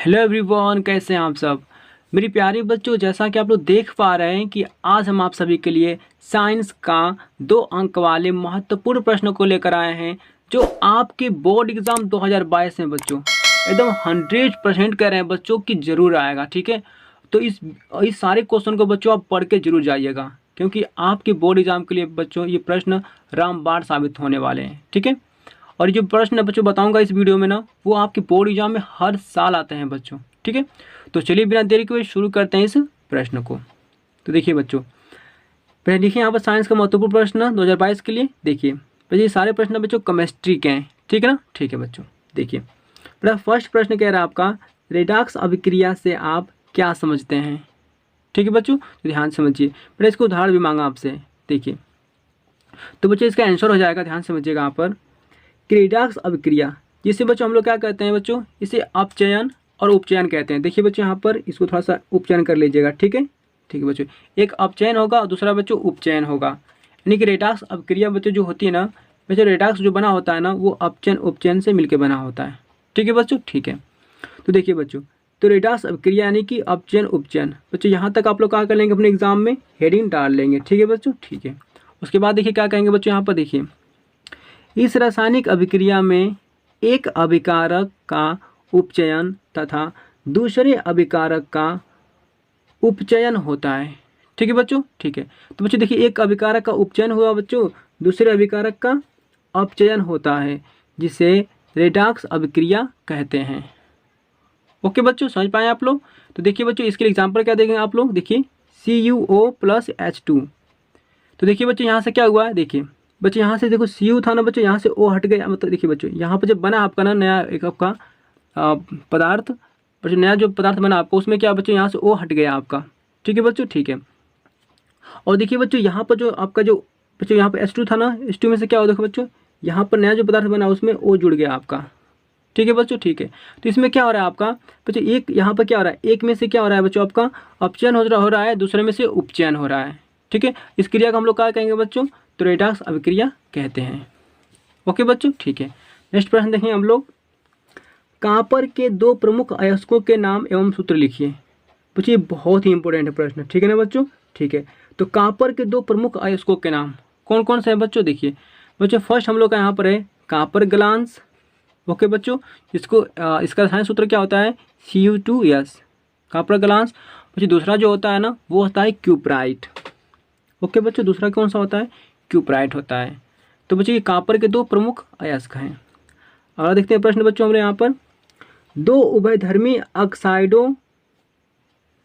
Hello everyone, कैसे हैं आप सब मेरी प्यारे बच्चों। जैसा कि आप लोग देख पा रहे हैं कि आज हम आप सभी के लिए साइंस का 2 अंक वाले महत्वपूर्ण प्रश्न को लेकर आए हैं जो आपके बोर्ड एग्जाम 2022 में बच्चों एकदम 100% कह रहे हैं बच्चों कि जरूर आएगा। ठीक है, तो इस सारे क्वेश्चन को बच्चों आप पढ़ के जरूर जाइएगा, क्योंकि आपके बोर्ड एग्जाम के लिए बच्चों ये प्रश्न रामबाण साबित होने वाले हैं। ठीक है, और ये जो प्रश्न बच्चों बताऊंगा इस वीडियो में ना, वो आपके बोर्ड एग्जाम में हर साल आते हैं बच्चों। ठीक है, तो चलिए बिना देरी के शुरू करते हैं इस प्रश्न को। तो देखिए बच्चों, पहले देखिए यहाँ पर साइंस का महत्वपूर्ण प्रश्न 2022 के लिए। देखिए बच्चों, ये सारे प्रश्न बच्चों केमिस्ट्री के हैं। ठीक है ना, ठीक है बच्चों। देखिए पहला फर्स्ट प्रश्न कह रहा है आपका, रेडॉक्स अभिक्रिया से आप क्या समझते हैं। ठीक है बच्चों, तो ध्यान से समझिए। पहले इसको उदाहरण भी मांगा आपसे। देखिए तो बच्चों इसका आंसर हो जाएगा, ध्यान से समझिएगा यहाँ पर, रेडॉक्स अभिक्रिया जिसे बच्चों हम लोग क्या कहते हैं बच्चों, इसे अपचयन और उपचयन कहते हैं। देखिए बच्चों यहाँ पर इसको थोड़ा सा उपचयन कर लीजिएगा। ठीक है, ठीक है बच्चों, एक अपचयन होगा और दूसरा बच्चों उपचयन होगा। यानी कि रेडॉक्स अभिक्रिया बच्चों जो होती है ना बच्चों, रेडॉक्स जो बना होता है ना वो अपचयन उपचयन से मिलकर बना होता है। ठीक है बच्चों, ठीक है। तो देखिए बच्चों, तो रेडॉक्स अभिक्रिया यानी कि अपचयन उपचयन बच्चों, यहाँ तक आप लोग क्या कर लेंगे अपने एग्जाम में हेडिंग डाल लेंगे। ठीक है बच्चों, ठीक है। उसके बाद देखिए क्या कहेंगे बच्चों, यहाँ पर देखिए, इस रासायनिक अभिक्रिया में एक अभिकारक का उपचयन तथा दूसरे अभिकारक का उपचयन होता है। ठीक है बच्चों, ठीक है। तो बच्चों देखिए, एक अभिकारक का उपचयन हुआ बच्चों, दूसरे अभिकारक का अपचयन होता है, जिसे रेडॉक्स अभिक्रिया कहते हैं। ओके बच्चों, समझ पाए आप लोग। तो देखिए बच्चों, इसके लिए एग्जाम्पल क्या देखेंगे आप लोग। देखिए CuO+H2। तो देखिए बच्चों यहाँ से क्या हुआ है, देखिए बच्चों यहाँ से देखो Cu था ना बच्चों, यहाँ से O हट गया। मतलब देखिए बच्चों, यहाँ पर जब बना आपका ना नया एक आपका पदार्थ, बच्चों नया जो पदार्थ बना आपको, उसमें क्या बच्चों यहाँ से O हट गया आपका। ठीक है बच्चों, ठीक है। और देखिए बच्चों, यहाँ पर जो आपका जो बच्चों यहाँ पर H2 था ना, H2 में से क्या हुआ देखो बच्चों, यहाँ पर नया जो पदार्थ बना उसमें O जुड़ गया आपका। ठीक है बच्चों, ठीक है। तो इसमें क्या हो रहा है आपका बच्चों, एक यहाँ पर क्या हो रहा है, एक में से क्या हो रहा है बच्चों, आपका अपचयन हो रहा है, दूसरे में से उपचयन हो रहा है। ठीक है, इस क्रिया को हम लोग क्या कहेंगे बच्चों, तो रेडॉक्स अभिक्रिया कहते हैं। ओके बच्चों, ठीक है। नेक्स्ट प्रश्न देखें हम लोग, कॉपर के 2 प्रमुख अयस्कों के नाम एवं सूत्र लिखिए। बच्चों ये बहुत ही इंपॉर्टेंट है प्रश्न। ठीक है ना बच्चों, ठीक है। तो कॉपर के 2 प्रमुख अयस्कों के नाम कौन कौन से हैं बच्चों। देखिए बच्चों, फर्स्ट हम लोग का यहाँ पर है कॉपर ग्लांस। ओके बच्चों, इसको इसका रसायनिक सूत्र क्या होता है, Cu2S, कॉपर ग्लांस। बच्चों दूसरा जो होता है ना वो होता है क्यूप्राइट। ओके बच्चों, दूसरा कौन सा होता है, क्यूप्राइट होता है। तो बच्चों ये कॉपर के 2 प्रमुख अयस्क हैं। अगला देखते हैं प्रश्न बच्चों हमारे यहाँ पर, 2 उभयधर्मी ऑक्साइडों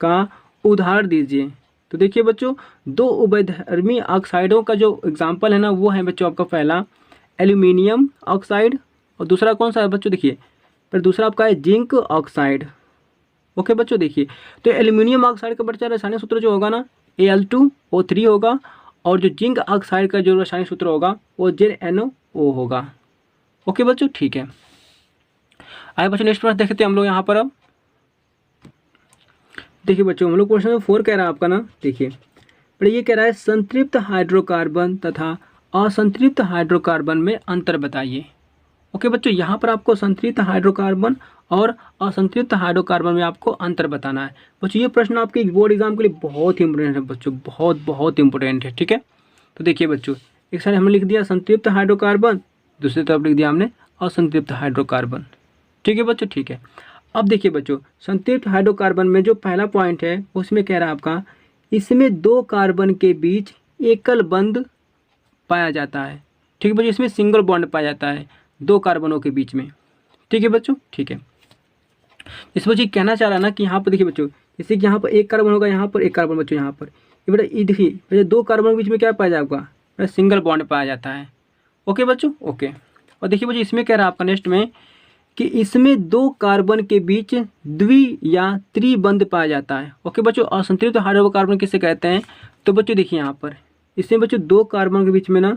का उदाहरण दीजिए। तो देखिए बच्चों, 2 उभयधर्मी ऑक्साइडों का जो एग्जाम्पल है ना वो है बच्चों आपका पहला एल्यूमिनियम ऑक्साइड, और दूसरा कौन सा है बच्चों, देखिए फिर दूसरा आपका है जिंक ऑक्साइड। ओके बच्चों, देखिए तो एल्यूमिनियम ऑक्साइड का बच्चा रासायनिक सूत्र जो होगा ना Al2O3 होगा, और जो जिंक ऑक्साइड का जो रासायनिक सूत्र होगा वो ZnO होगा। ओके बच्चों, ठीक है। आइए बच्चों नेक्स्ट प्रश्न देखते हैं हम लोग यहाँ पर। अब देखिए बच्चों, हम लोग क्वेश्चन नंबर 4 कह रहा है आपका ना, देखिए पर ये कह रहा है संतृप्त हाइड्रोकार्बन तथा असंतृप्त हाइड्रोकार्बन में अंतर बताइए। ओके बच्चों, यहाँ पर आपको संतृप्त हाइड्रोकार्बन और असंतृप्त हाइड्रोकार्बन में आपको अंतर बताना है। बच्चों ये प्रश्न आपके बोर्ड एग्जाम के लिए बहुत ही इंपॉर्टेंट है बच्चों, बहुत बहुत इंपॉर्टेंट है। ठीक है, तो देखिए बच्चों, एक साइड हमने लिख दिया संतृप्त हाइड्रोकार्बन, दूसरी तरफ लिख दिया हमने असंतृप्त हाइड्रोकार्बन। ठीक है बच्चों, ठीक है। अब देखिए बच्चों, संतृप्त हाइड्रोकार्बन में जो पहला पॉइंट है उसमें कह रहा है आपका, इसमें 2 कार्बन के बीच एकल बंध पाया जाता है। ठीक है बच्चों, इसमें सिंगल बॉन्ड पाया जाता है 2 कार्बनों के बीच में। ठीक है बच्चों, ठीक है। इस बच्चे कहना चाह रहा है ना कि यहाँ पर देखिए बच्चों, जैसे कि यहाँ पर 1 कार्बन होगा, यहाँ पर 1 कार्बन बच्चों, यहाँ पर ये बेटा ये देखिए बच्चे 2 कार्बन के बीच में क्या पाया जाएगा, सिंगल बॉन्ड पाया जाता है। ओके बच्चों, ओके। और देखिए बच्चों, इसमें कह रहा है आपका नेक्स्ट में कि इसमें 2 कार्बन के बीच द्वि या त्रिबंध पाया जाता है। ओके बच्चों, असंतृप्त हाइड्रोकार्बन किसे कहते हैं, तो बच्चों देखिए यहाँ पर इसमें बच्चों 2 कार्बन के बीच में ना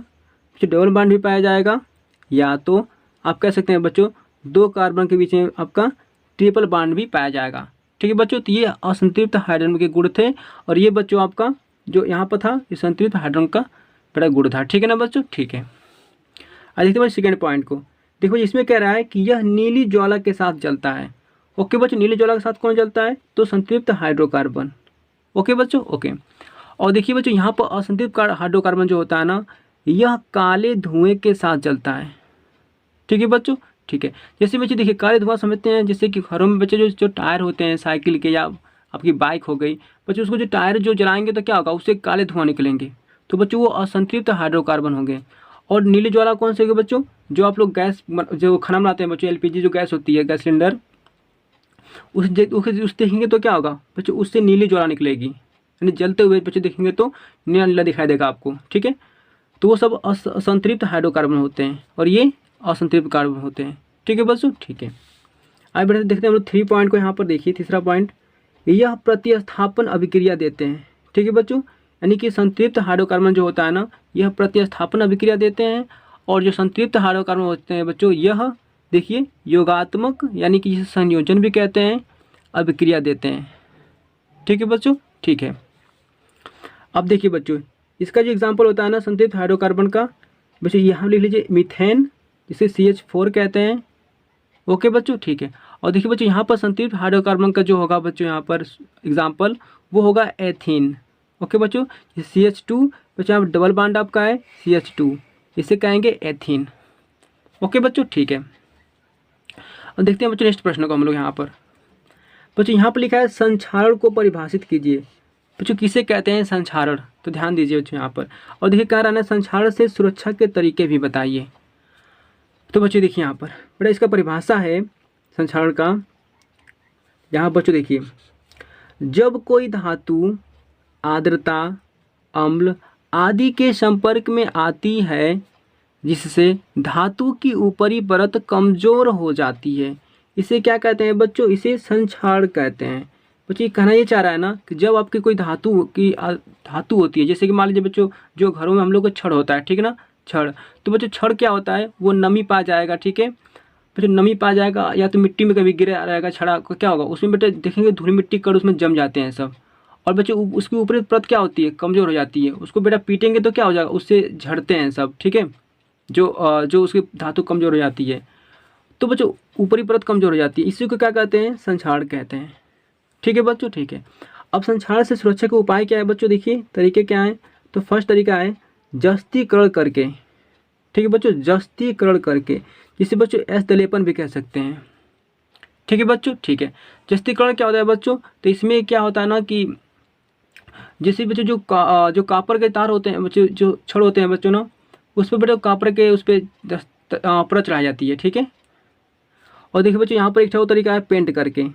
डबल बॉन्ड भी पाया जाएगा, या तो आप कह सकते हैं बच्चों 2 कार्बन के बीच में आपका ट्रिपल बॉन्ड भी पाया जाएगा। ठीक है बच्चों, तो ये असंतृप्त हाइड्रोजन के गुण थे, और ये बच्चों आपका जो यहाँ पर था ये संतृप्त हाइड्रोजन का बड़ा गुण था। ठीक है ना बच्चों, ठीक है। अब देखते हैं सेकेंड पॉइंट को। देखो इसमें कह रहा है कि यह नीली ज्वाला के साथ जलता है। ओके बच्चों, नीले ज्वाला के साथ कौन जलता है? तो संतृप्त हाइड्रोकार्बन। ओके बच्चों, ओके। और देखिए बच्चों, यहाँ पर असंतृप्त हाइड्रोकार्बन जो होता है ना, यह काले धुएं के साथ जलता है। ठीक है बच्चों, ठीक है। जैसे बच्चे देखिए काले धुआं समझते हैं, जैसे कि घरों में बच्चे जो जो टायर होते हैं साइकिल के या आपकी बाइक हो गई, बच्चे उसको जो टायर जो जलाएंगे तो क्या होगा, उससे काले धुआं निकलेंगे, तो बच्चों वो असंतृप्त हाइड्रोकार्बन होंगे। और नीले ज्वाला कौन से होंगे बच्चों? जो आप लोग गैस जो खाना बनाते हैं बच्चों, एलपीजी जो गैस होती है, गैस सिलेंडर, उस देखेंगे तो क्या होगा बच्चों, उससे नीली ज्वाला निकलेगी, यानी जलते हुए बच्चे देखेंगे तो नीला नीला दिखाई देगा आपको। ठीक है, तो वो सब असंतृप्त हाइड्रोकार्बन होते हैं और ये असंतृप्त कार्बन होते हैं। ठीक है बच्चों, ठीक है। आगे बढ़ते देखते हैं हम लोग 3 पॉइंट को। यहाँ पर देखिए तीसरा पॉइंट, यह प्रतिस्थापन अभिक्रिया देते हैं। ठीक है बच्चों, यानी कि संतृप्त हाइड्रोकार्बन जो होता है ना, यह प्रतिस्थापन अभिक्रिया देते हैं, और जो संतृप्त हाइड्रोकार्बन होते हैं बच्चों, यह देखिए योगात्मक यानी कि जिसे संयोजन भी कहते हैं, अभिक्रिया देते हैं। ठीक है बच्चों, ठीक है। अब देखिए बच्चों, इसका जो एग्जाम्पल होता है ना संतृप्त हाइड्रोकार्बन का, बच्चों यहाँ लिख लीजिए मीथेन, जिसे CH4 कहते हैं। ओके बच्चों, ठीक है। और देखिए बच्चों, यहाँ पर संतृप्त हाइड्रोकार्बन का जो होगा बच्चों, यहाँ पर एग्जाम्पल वो होगा एथीन। ओके बच्चों, CH2 बच्चों यहाँ डबल बॉन्ड आपका है CH2, इसे कहेंगे एथीन। ओके बच्चों, ठीक है। अब देखते हैं बच्चों नेक्स्ट प्रश्न को हम लोग। यहाँ पर बच्चों यहाँ पर लिखा है संक्षारण को परिभाषित कीजिए। बच्चों किसे कहते हैं संक्षारण? तो ध्यान दीजिए बच्चों यहाँ पर। और देखिए कह रहा है संक्षारण से सुरक्षा के तरीके भी बताइए। तो बच्चों देखिए यहाँ पर बड़ा इसका परिभाषा है संक्षारण का। यहाँ बच्चों देखिए, जब कोई धातु आर्द्रता, अम्ल आदि के संपर्क में आती है, जिससे धातु की ऊपरी परत कमजोर हो जाती है, इसे क्या कहते हैं बच्चों? इसे संक्षारण कहते हैं। बच्चों कहना ये चाह रहा है ना कि जब आपकी कोई धातु होती है, जैसे कि मान लीजिए बच्चों जो घरों में हम लोग का छड़ होता है, ठीक है ना, छड़, तो बच्चों छड़ क्या होता है, वो नमी पा जाएगा। ठीक है बच्चों, नमी पा जाएगा, या तो मिट्टी में कभी गिरा रहेगा छड़ा, क्या होगा उसमें बेटे देखेंगे धूल मिट्टी कण उसमें जम जाते हैं सब, और बच्चों उसकी ऊपरी परत क्या होती है, कमज़ोर हो जाती है। उसको बेटा पीटेंगे तो क्या हो जाएगा, उससे झड़ते हैं सब। ठीक है, जो उसकी धातु कमज़ोर हो जाती है, तो बच्चों ऊपरी परत कमज़ोर हो जाती है, इसी को क्या कहते हैं, संक्षारण कहते हैं। ठीक है बच्चों, ठीक है। अब संक्षारण से सुरक्षा के उपाय क्या है बच्चों? देखिए तरीके क्या हैं। तो फर्स्ट तरीका है जस्तीकरण करके। ठीक है बच्चों, जस्तीकरण करके, जिसे बच्चों एस दलेपन भी कह सकते हैं। ठीक है बच्चों, ठीक है। जस्तीकरण क्या होता है बच्चों? तो इसमें क्या होता है ना कि जैसे बच्चों जो कापर के तार होते हैं बच्चों, जो छड़ होते हैं बच्चों ना, उस पर बच्चों कापर के उस पर परत चढ़ाई जाती है। ठीक है, और देखिए बच्चों यहाँ पर एक तरीका है पेंट करके।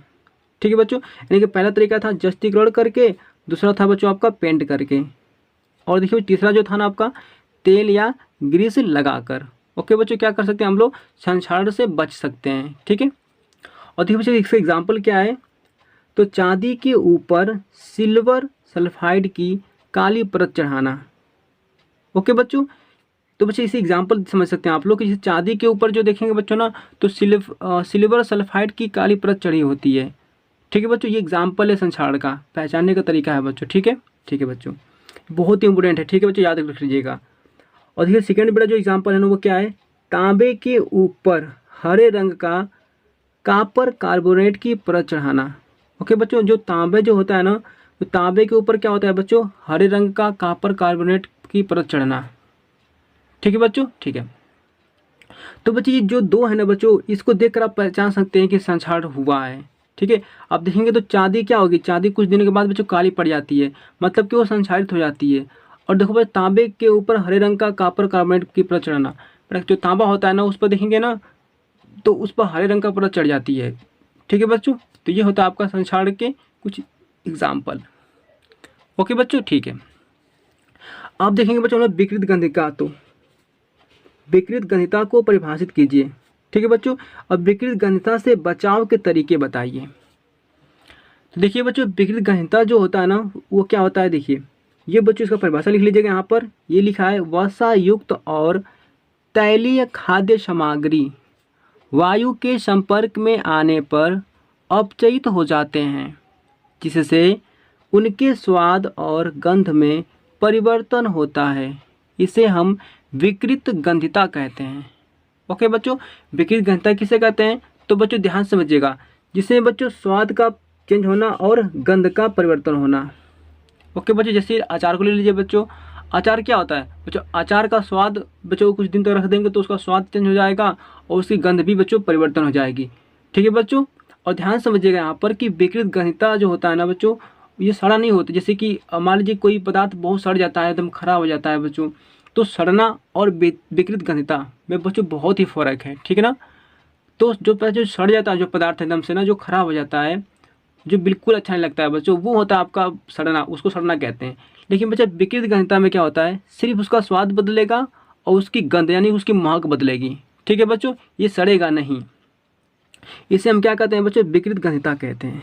ठीक है बच्चों, यानी कि पहला तरीका था जस्तीकरण करके, दूसरा था बच्चों आपका पेंट करके, और देखिए तीसरा जो था ना आपका तेल या ग्रीस लगाकर। ओके बच्चों, क्या कर सकते हैं हम लोग, संक्षारण से बच सकते हैं। ठीक है, और देखिए बच्चों इसका एग्जाम्पल क्या है, तो चांदी के ऊपर सिल्वर सल्फाइड की काली परत चढ़ाना। ओके बच्चों, तो बच्चे इसी एग्जाम्पल समझ सकते हैं आप लोग कि जैसे चांदी के ऊपर जो देखेंगे बच्चों ना, तो सिल्वर सल्फाइड की काली परत चढ़ी होती है। ठीक है बच्चों, ये एग्जाम्पल है संक्षारण का, पहचानने का तरीका है बच्चों। ठीक है, ठीक है बच्चों, बहुत ही इंपॉर्टेंट है। ठीक है बच्चों, याद रख लीजिएगा। और देखिए सेकेंड बड़ा जो एग्जाम्पल है ना, वो क्या है, तांबे के ऊपर हरे रंग का कॉपर कार्बोनेट की परत चढ़ाना। ओके बच्चों, जो तांबे जो होता है ना, तो तांबे के ऊपर क्या होता है बच्चों, हरे रंग का कॉपर कार्बोनेट की परत चढ़ना। ठीक है बच्चों, ठीक है। तो बच्चे ये जो दो है ना बच्चों, इसको देखकर आप पहचान सकते हैं कि संक्षारण हुआ है। ठीक है, आप देखेंगे तो चांदी क्या होगी, चांदी कुछ दिनों के बाद बच्चों काली पड़ जाती है, मतलब कि वो संक्षारित हो जाती है। और देखो भाई तांबे के ऊपर हरे रंग का कॉपर कार्बोनेट की परत चढ़ना, जो तांबा होता है ना उस पर देखेंगे ना, तो उस पर हरे रंग का परत चढ़ जाती है। ठीक है बच्चों, तो ये होता है आपका संक्षारण के कुछ एग्जाम्पल। ओके बच्चों, ठीक है। आप देखेंगे बच्चों हम लोग विकृत गंधिका, तो विकृत गंधिता को परिभाषित कीजिए। ठीक है बच्चों, अब विकृत गंधिता से बचाव के तरीके बताइए। तो देखिए बच्चों विकृत गंधिता जो होता है ना, वो क्या होता है, देखिए ये बच्चों इसका परिभाषा लिख लीजिएगा। यहाँ पर ये लिखा है, वसा युक्त और तैलीय खाद्य सामग्री वायु के संपर्क में आने पर अपचयित हो जाते हैं, जिससे उनके स्वाद और गंध में परिवर्तन होता है। इसे हम विकृत गंधिता कहते हैं। ओके बच्चों, विकृत गंधिता किसे कहते हैं? तो बच्चों ध्यान समझिएगा, जिसमें बच्चों स्वाद का चेंज होना और गंध का परिवर्तन होना। ओके बच्चों, जैसे अचार को ले लीजिए बच्चों। अचार क्या होता है बच्चों? अचार का स्वाद बच्चों कुछ दिन तक रख देंगे तो उसका स्वाद चेंज हो जाएगा और उसकी गंध भी बच्चों परिवर्तन हो जाएगी। ठीक है बच्चों, और ध्यान समझिएगा यहाँ पर कि विकृत गंधता जो होता है ना बच्चों, ये सड़ा नहीं होता। जैसे कि मान लीजिए कोई पदार्थ बहुत सड़ जाता है, एकदम खराब हो जाता है बच्चों, तो सड़ना और विकृत गंधता में बच्चों बहुत ही फ़र्क है। ठीक है ना? तो जो सड़ जाता है जो पदार्थ एकदम से ना, जो खराब हो जाता है, जो बिल्कुल अच्छा नहीं लगता है बच्चों, वो होता है आपका सड़ना, उसको सड़ना कहते हैं। लेकिन बच्चा विकृत गंधता में क्या होता है, सिर्फ उसका स्वाद बदलेगा और उसकी गंध यानी उसकी महक बदलेगी। ठीक है बच्चों, ये सड़ेगा नहीं। इसे हम क्या कहते हैं बच्चों? विकृत गंधता कहते हैं।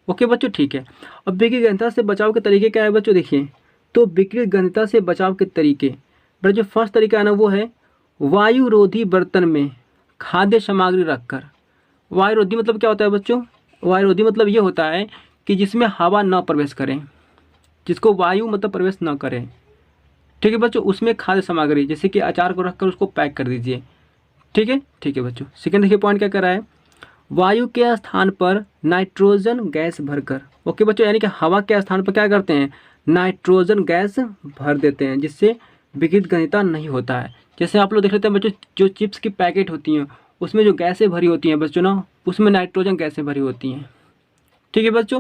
ओके बच्चों, ठीक है। अब विकृत गंधता से बचाव के तरीके क्या है बच्चों? देखिए, तो विकृत गंधता से बचाव के तरीके, बड़ा जो फर्स्ट तरीका है ना वो है वायुरोधी बर्तन में खाद्य सामग्री रखकर। वायुरोधी मतलब क्या होता है बच्चों? वायुरोधी मतलब ये होता है कि जिसमें हवा न प्रवेश करें, जिसको वायु मतलब प्रवेश न करें। ठीक है बच्चों, उसमें खाद्य सामग्री जैसे कि अचार को रखकर उसको पैक कर दीजिए। ठीक है, ठीक है बच्चों। सेकंड देखिए पॉइंट क्या कर रहा है, वायु के स्थान पर नाइट्रोजन गैस भरकर। ओके बच्चों, यानी कि हवा के स्थान पर क्या करते हैं, नाइट्रोजन गैस भर देते हैं, जिससे विकृत गंधता नहीं होता है। जैसे आप लोग देख लेते हैं बच्चों, जो चिप्स की पैकेट होती हैं उसमें जो गैसें भरी होती हैं बच्चों ना, उसमें नाइट्रोजन गैसें भरी होती हैं। ठीक है बच्चों,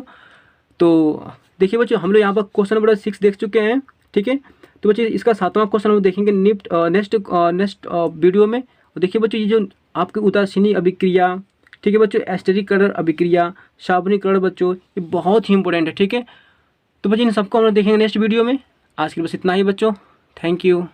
तो देखिए बच्चों, हम लोग यहाँ पर क्वेश्चन नंबर 6 देख चुके हैं। ठीक है, तो बच्चों इसका 7वां क्वेश्चन हम देखेंगे नेक्स्ट वीडियो में। और देखिए बच्चों, ये जो आपकी उदासीनी अभिक्रिया, ठीक है बच्चों, एस्टरीकरण अभिक्रिया, साबुनीकरण बच्चों, ये बहुत ही इंपॉर्टेंट है। ठीक है, तो बच्चों इन सबको हम लोग देखेंगे नेक्स्ट वीडियो में। आज के लिए बस इतना ही बच्चों, थैंक यू।